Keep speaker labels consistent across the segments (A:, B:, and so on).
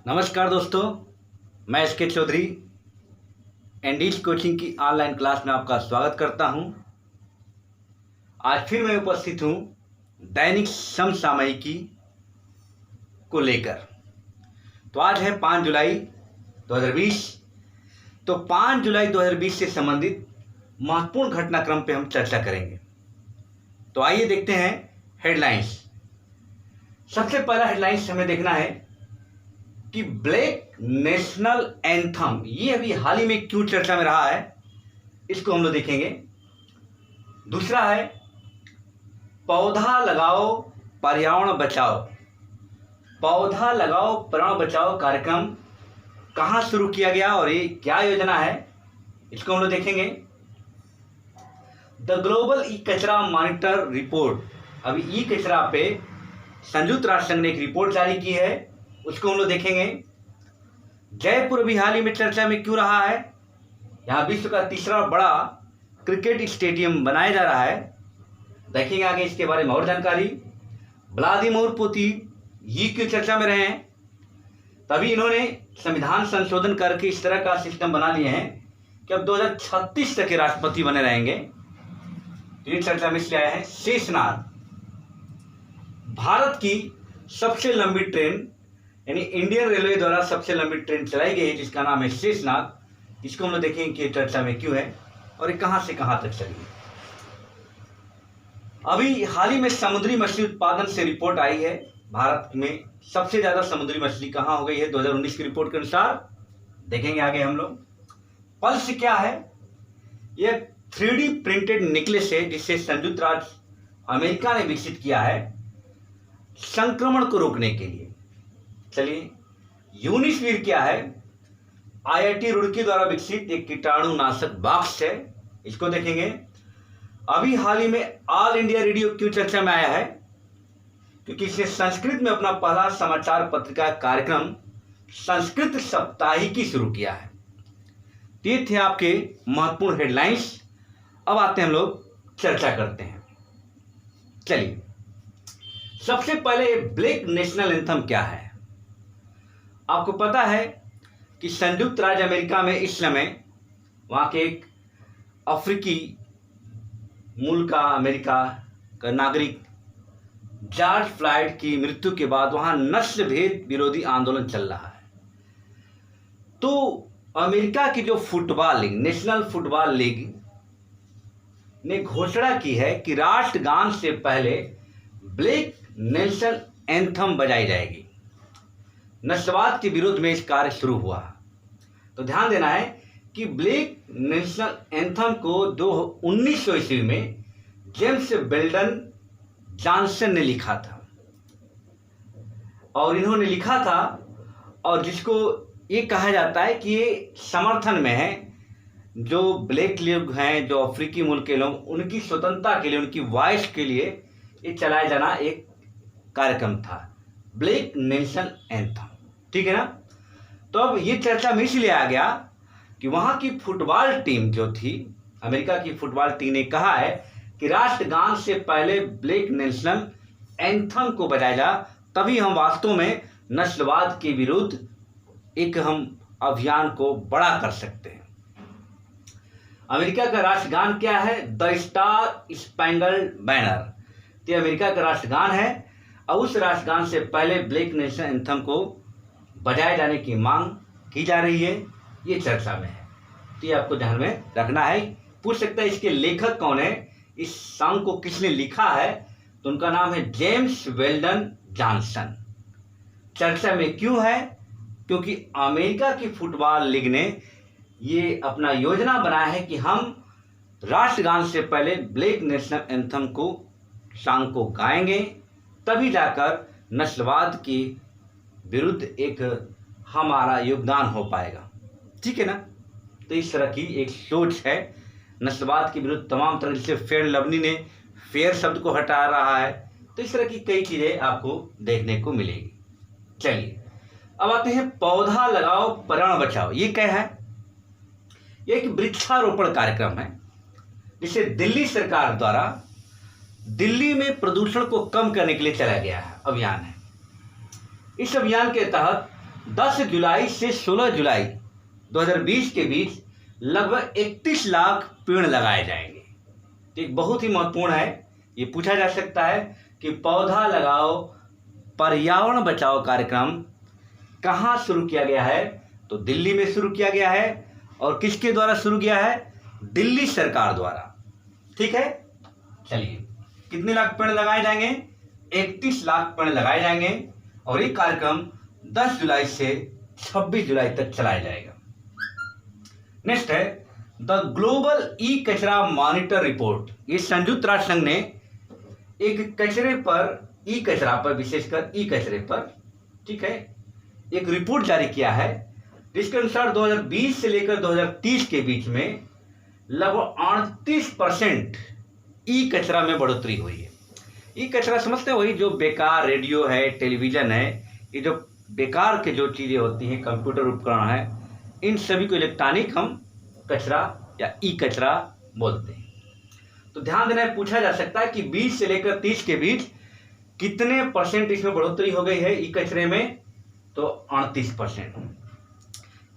A: नमस्कार दोस्तों, मैं एस के चौधरी एंडीज कोचिंग की ऑनलाइन क्लास में आपका स्वागत करता हूं। आज फिर मैं उपस्थित हूं दैनिक समसामयिकी को लेकर। तो आज है 5 जुलाई 2020। तो 5 जुलाई 2020 से संबंधित महत्वपूर्ण घटनाक्रम पे हम चर्चा करेंगे। तो आइए देखते हैं हेडलाइंस। सबसे पहला हेडलाइंस हमें देखना है कि ब्लैक नेशनल एंथम ये अभी हाल ही में क्यों चर्चा में रहा है, इसको हम लोग देखेंगे। दूसरा है पौधा लगाओ पर्यावरण बचाओ। पौधा लगाओ पर्यावरण बचाओ कार्यक्रम कहाँ शुरू किया गया और ये क्या योजना है, इसको हम लोग देखेंगे। द ग्लोबल ई कचरा मॉनिटर रिपोर्ट, अभी ई कचरा पे संयुक्त राष्ट्र संघ ने एक रिपोर्ट जारी की है, उसको हम लोग देखेंगे। जयपुर अभी हाल ही में चर्चा में क्यों रहा है, यहाँ विश्व का तीसरा बड़ा क्रिकेट स्टेडियम बनाया जा रहा है, देखेंगे आगे इसके बारे में और जानकारी। व्लादिमीर पुतिन ये क्यों चर्चा में रहे हैं, तभी इन्होंने संविधान संशोधन करके इस तरह का सिस्टम बना लिए हैं कि अब 2036 तक के राष्ट्रपति बने रहेंगे। तो ये चर्चा में इसलिए आया है। शेषनाग, भारत की सबसे लंबी ट्रेन यानी इंडियन रेलवे द्वारा सबसे लंबी ट्रेन चलाई गई है जिसका नाम है शेषनाग, इसको हम लोग देखेंगे कि चर्चा में क्यों है और ये कहां से कहां तक चली है। अभी हाल ही में समुद्री मछली उत्पादन से रिपोर्ट आई है, भारत में सबसे ज्यादा समुद्री मछली कहां हो गई है 2019 की रिपोर्ट के अनुसार, देखेंगे आगे हम लोग। पल्स क्या है, यह 3D प्रिंटेड नेकलेस है जिसे संयुक्त राज्य अमेरिका ने विकसित किया है संक्रमण को रोकने के लिए। चलिए, यूनिस्फीर क्या है, IIT रुड़की द्वारा विकसित एक कीटाणुनाशक बॉक्स है, इसको देखेंगे। अभी हाल ही में ऑल इंडिया रेडियो क्यों चर्चा में आया है, क्योंकि इसने संस्कृत में अपना पहला समाचार पत्रिका कार्यक्रम संस्कृत साप्ताहिकी शुरू किया है। ये थे आपके महत्वपूर्ण हेडलाइंस। अब आते हैं हम लोग चर्चा करते हैं। चलिए, सबसे पहले ब्लैक नेशनल एंथम क्या है। आपको पता है कि संयुक्त राज्य अमेरिका में इस समय वहाँ के एक अफ्रीकी मूल का अमेरिका का नागरिक जॉर्ज फ्लॉयड की मृत्यु के बाद वहाँ नस्ल भेद विरोधी आंदोलन चल रहा है। तो अमेरिका की जो football league, national football league ने घोषणा की है कि राष्ट्रगान से पहले ब्लैक नेशनल एंथम बजाई जाएगी। नस्लवाद के विरोध में इस कार्य शुरू हुआ। तो ध्यान देना है कि ब्लैक नेशनल एंथम को 1900 ईस्वी में जेम्स वेल्डन जॉनसन ने लिखा था, और इन्होंने लिखा था और जिसको ये कहा जाता है कि ये समर्थन में है जो ब्लैक लोग हैं, जो अफ्रीकी मूल के लोग, उनकी स्वतंत्रता के लिए, उनकी वॉइस के लिए ये चलाया जाना एक कार्यक्रम था, ब्लैक नेशनल एंथम। ठीक है ना। तो अब ये चर्चा में इसलिए आ गया कि वहां की फुटबॉल टीम जो थी, अमेरिका की फुटबॉल टीम ने कहा है कि राष्ट्रगान से पहले ब्लैक नेशनल एंथम को बजाया जा, तभी हम वास्तव में नस्लवाद के विरुद्ध एक हम अभियान को बड़ा कर सकते हैं। अमेरिका का राष्ट्रगान क्या है, द स्टार स्पैंगल्ड बैनर, ये अमेरिका का राष्ट्रगान है और उस राष्ट्रगान से पहले ब्लैक नेशनल एंथम को बजाए जाने की मांग की जा रही है, ये चर्चा में है। तो ये आपको ध्यान में रखना है। पूछ सकता है इसके लेखक कौन है, इस सॉन्ग को किसने लिखा है, तो उनका नाम है जेम्स वेल्डन जॉनसन। चर्चा में क्यों है, क्योंकि अमेरिका की फुटबॉल लीग ने ये अपना योजना बनाया है कि हम राष्ट्रगान से पहले ब्लैक नेशनल एंथम को सॉन्ग को गाएंगे, तभी जाकर नस्लवाद के विरुद्ध एक हमारा योगदान हो पाएगा। ठीक है ना। तो इस तरह की एक सोच है नस्लवाद के विरुद्ध तमाम तरह, जैसे फेयर लवली ने फेयर शब्द को हटा रहा है, तो इस तरह की कई चीजें आपको देखने को मिलेगी। चलिए, अब आते हैं पौधा लगाओ पर्यावरण बचाओ। ये क्या है, ये एक वृक्षारोपण कार्यक्रम है जिसे दिल्ली सरकार द्वारा दिल्ली में प्रदूषण को कम करने के लिए चलाया गया है अभियान है। इस अभियान के तहत 10 जुलाई से 16 जुलाई 2020 के बीच लगभग 31 लाख पेड़ लगाए जाएंगे। एक बहुत ही महत्वपूर्ण है, ये पूछा जा सकता है कि पौधा लगाओ पर्यावरण बचाओ कार्यक्रम कहाँ शुरू किया गया है? तो दिल्ली में शुरू किया गया है। और किसके द्वारा शुरू किया है? दिल्ली सरकार द्वारा। ठीक है, चलिए कितने लाख पेड़ लगाए जाएंगे? 31 लाख पेड़ लगाए जाएंगे और ये कार्यक्रम 10 जुलाई से 26 जुलाई तक चलाया जाएगा। नेक्स्ट है द ग्लोबल ई कचरा मॉनिटर रिपोर्ट। ये संयुक्त राष्ट्र संघ ने एक कचरे पर, ई कचरा पर, विशेषकर ई कचरे पर, ठीक है, एक रिपोर्ट जारी किया है जिसके अनुसार 2020 से लेकर 2030 के बीच में लगभग 38% ई कचरा में बढ़ोतरी हुई है। ई कचरा समझते हैं वही जो बेकार रेडियो है, टेलीविजन है, ये जो बेकार के जो चीज़ें होती हैं, कंप्यूटर उपकरण है, इन सभी को इलेक्ट्रॉनिक हम कचरा या ई कचरा बोलते हैं। तो ध्यान देना है, पूछा जा सकता है कि 20 से लेकर 30 के बीच कितने परसेंट इसमें बढ़ोतरी हो गई है ई कचरे में? तो 38%।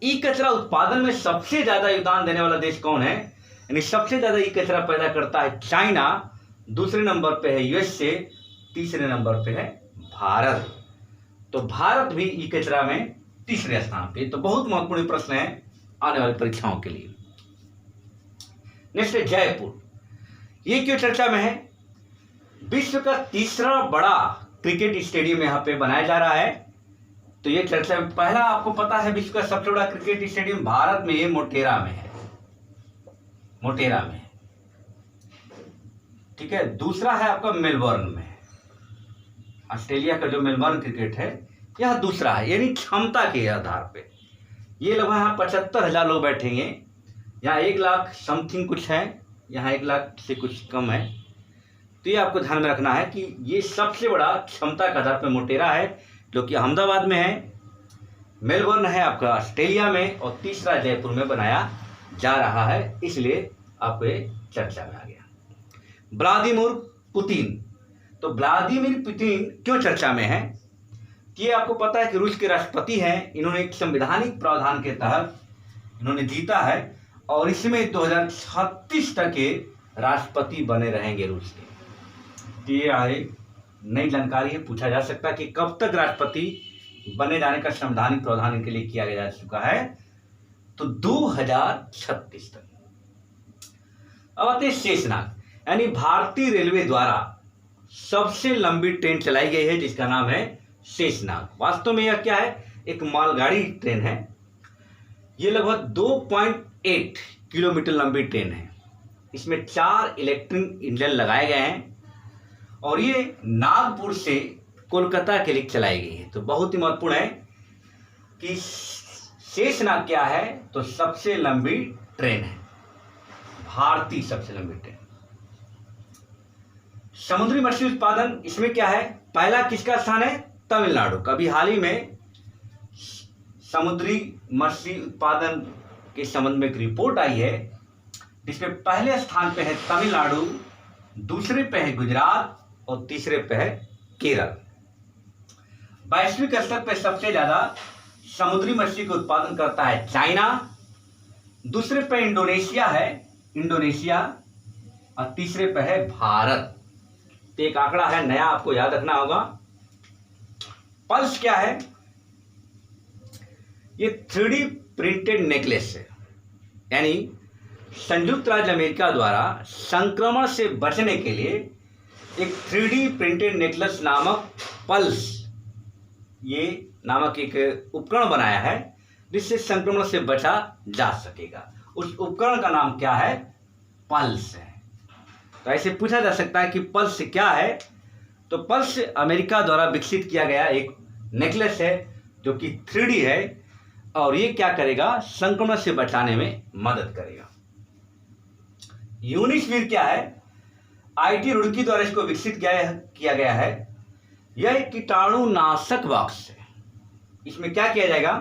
A: ई कचरा उत्पादन में सबसे ज्यादा योगदान देने वाला देश कौन है? यानी सबसे ज्यादा ई कचरा पैदा करता है चाइना, दूसरे नंबर पे है यूएसए, तीसरे नंबर पे है भारत। तो भारत भी ई कचरा में तीसरे स्थान पे। तो बहुत महत्वपूर्ण प्रश्न है आने वाली परीक्षाओं के लिए। नेक्स्ट है जयपुर। ये क्यों चर्चा में है? विश्व का तीसरा बड़ा क्रिकेट स्टेडियम यहाँ पे बनाया जा रहा है। तो ये चर्चा में पहला आपको पता है विश्व का सबसे बड़ा क्रिकेट स्टेडियम भारत में, ये मोटेरा में है, मोटेरा में है, ठीक है। दूसरा है आपका मेलबर्न में, ऑस्ट्रेलिया का जो मेलबर्न क्रिकेट है यह दूसरा है, यानी क्षमता के आधार पे ये लगभग यहाँ 75,000 लोग बैठेंगे। यहाँ 1 लाख समथिंग कुछ है, यहाँ 1 लाख से कुछ कम है। तो ये आपको ध्यान में रखना है कि ये सबसे बड़ा क्षमता के आधार पर मोटेरा है, जो कि अहमदाबाद में है, मेलबर्न है आपका ऑस्ट्रेलिया में, और तीसरा जयपुर में बनाया जा रहा है। इसलिए आपको ये चर्चा में आ गया। Vladimir Putin. तो व्लादिमीर पुतिन क्यों चर्चा में है? कि आपको पता है कि रूस के राष्ट्रपति हैं। इन्होंने एक संवैधानिक प्रावधान के तहत इन्होंने जीता है और इसमें 2036 तक के राष्ट्रपति बने रहेंगे रूस के। तो ये नई जानकारी है, पूछा जा सकता है कि कब तक राष्ट्रपति बने जाने का संवैधानिक प्रावधान इनके लिए किया जा चुका है? तो 2036 तक। अब आते हैं शेषनाग, यानी भारतीय रेलवे द्वारा सबसे लंबी ट्रेन चलाई गई है जिसका नाम है शेषनाग। वास्तव में यह क्या है? एक मालगाड़ी ट्रेन है। यह लगभग 2.8 किलोमीटर लंबी ट्रेन है। इसमें 4 इलेक्ट्रिक इंजन लगाए गए हैं और ये नागपुर से कोलकाता के लिए चलाई गई है। तो बहुत ही महत्वपूर्ण है कि शेषनाग क्या है? तो सबसे लंबी ट्रेन है, भारतीय सबसे लंबी ट्रेन। समुद्री मछली उत्पादन, इसमें क्या है? पहला किसका स्थान है? तमिलनाडु का। अभी हाल ही में समुद्री मछली उत्पादन के संबंध में एक रिपोर्ट आई है जिसमें पहले स्थान पे है तमिलनाडु, दूसरे पे है गुजरात और तीसरे पे है केरल। वैश्विक स्तर पे सबसे ज्यादा समुद्री मछली का उत्पादन करता है चाइना, दूसरे पे इंडोनेशिया है, इंडोनेशिया, और तीसरे पे है भारत। तो एक आंकड़ा है नया, आपको याद रखना होगा। पल्स क्या है? ये 3D प्रिंटेड नेकलेस है, यानी संयुक्त राज्य अमेरिका द्वारा संक्रमण से बचने के लिए एक 3D प्रिंटेड नेकलेस नामक पल्स, ये नामक एक उपकरण बनाया है जिससे संक्रमण से बचा जा सकेगा। उस उपकरण का नाम क्या है? पल्स है। तो ऐसे पूछा जा सकता है कि पल्स क्या है? तो पल्स अमेरिका द्वारा विकसित किया गया एक नेकलेस है जो कि 3D है और ये क्या करेगा? संक्रमण से बचाने में मदद करेगा। यूनिस्फीयर क्या है? आईटी रुड़की द्वारा इसको विकसित किया गया है। यह एक कीटाणुनाशक बॉक्स है। इसमें क्या किया जाएगा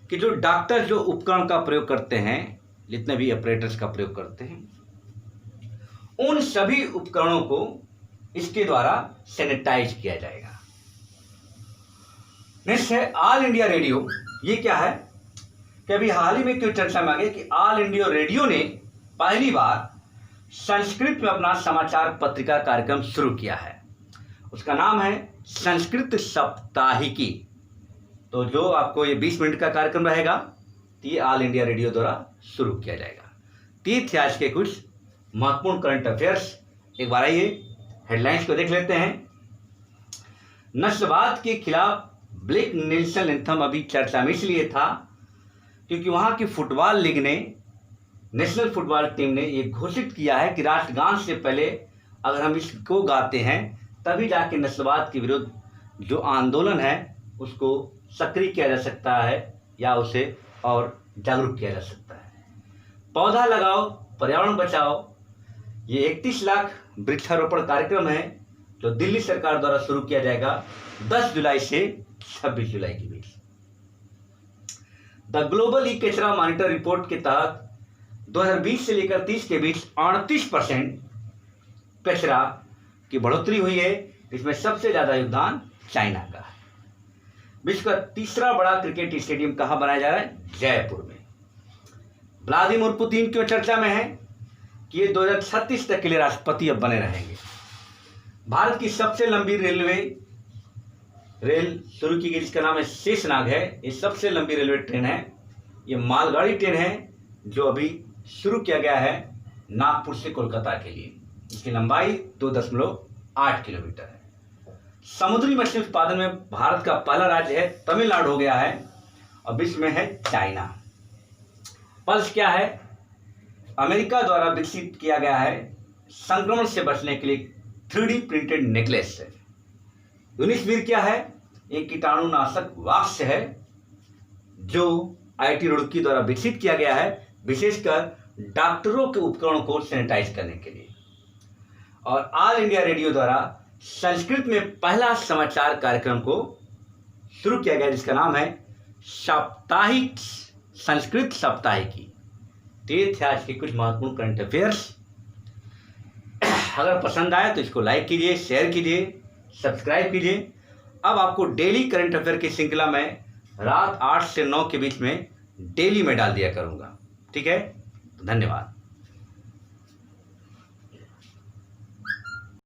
A: कि जो डॉक्टर जो उपकरण का प्रयोग करते हैं, जितने भी ऑपरेटर्स का प्रयोग करते हैं, उन सभी उपकरणों को इसके द्वारा सैनिटाइज किया जाएगा। नेक्स्ट है ऑल इंडिया रेडियो। ये क्या है कि अभी हाल ही में क्यों चर्चा में आ गया कि ऑल इंडिया रेडियो ने पहली बार संस्कृत में अपना समाचार पत्रिका कार्यक्रम शुरू किया है। उसका नाम है संस्कृत साप्ताहिकी। तो जो आपको ये 20 मिनट का कार्यक्रम रहेगा, ये ऑल इंडिया रेडियो द्वारा शुरू किया जाएगा। तीर्थ आज के कुछ महत्वपूर्ण करंट अफेयर्स एक बार आइए हेडलाइंस को देख लेते हैं। नस्लवाद के खिलाफ ब्लैक नेल्सन एंथम अभी चर्चा में इसलिए था क्योंकि वहां की फुटबॉल लीग ने, नेशनल फुटबॉल टीम ने ये घोषित किया है कि राष्ट्रगान से पहले अगर हम इसको गाते हैं तभी जाके नस्लवाद के विरुद्ध जो आंदोलन है उसको सक्रिय किया जा सकता है या उसे और जागरूक किया जा सकता है। पौधा लगाओ पर्यावरण बचाओ, ये 31 लाख वृक्षारोपण कार्यक्रम है जो दिल्ली सरकार द्वारा शुरू किया जाएगा 10 जुलाई से 26 जुलाई के बीच। द ग्लोबल ई कचरा मॉनिटर रिपोर्ट के तहत 2020 से लेकर 30 के बीच 38% कचरा की बढ़ोतरी हुई है। इसमें सबसे ज्यादा योगदान चाइना का है। विश्व का तीसरा बड़ा क्रिकेट स्टेडियम कहां बनाया जा रहा है? जयपुर में। व्लादिमीर पुतिन क्यों चर्चा में है कि ये 2036 तक के लिए राष्ट्रपति अब बने रहेंगे। भारत की सबसे लंबी रेल शुरू की गई जिसका नाम है शेषनाग है। ये सबसे लंबी रेलवे ट्रेन है। ये मालगाड़ी ट्रेन है जो अभी शुरू किया गया है नागपुर से कोलकाता के लिए। इसकी लंबाई 2.8 किलोमीटर है। समुद्री मछली उत्पादन में भारत का पहला राज्य है तमिलनाडु हो गया है और विश्व में है चाइना। पल्स क्या है? अमेरिका द्वारा विकसित किया गया है संक्रमण से बचने के लिए 3D प्रिंटेड नेकलेस है। यूनिस्वीर क्या है? एक कीटाणुनाशक वाक्स है जो IIT रुड़की द्वारा विकसित किया गया है विशेषकर डॉक्टरों के उपकरणों को सैनिटाइज करने के लिए। और ऑल इंडिया रेडियो द्वारा संस्कृत में पहला समाचार कार्यक्रम को शुरू किया गया जिसका नाम है साप्ताहिक संस्कृत साप्ताहिकी। तीर्थ आज के कुछ महत्वपूर्ण करंट अफेयर्स। अगर पसंद आए तो इसको लाइक कीजिए, शेयर कीजिए, सब्सक्राइब कीजिए। अब आपको डेली करंट अफेयर की श्रृंखला में रात 8 से 9 के बीच में डेली में डाल दिया करूंगा। ठीक है, धन्यवाद।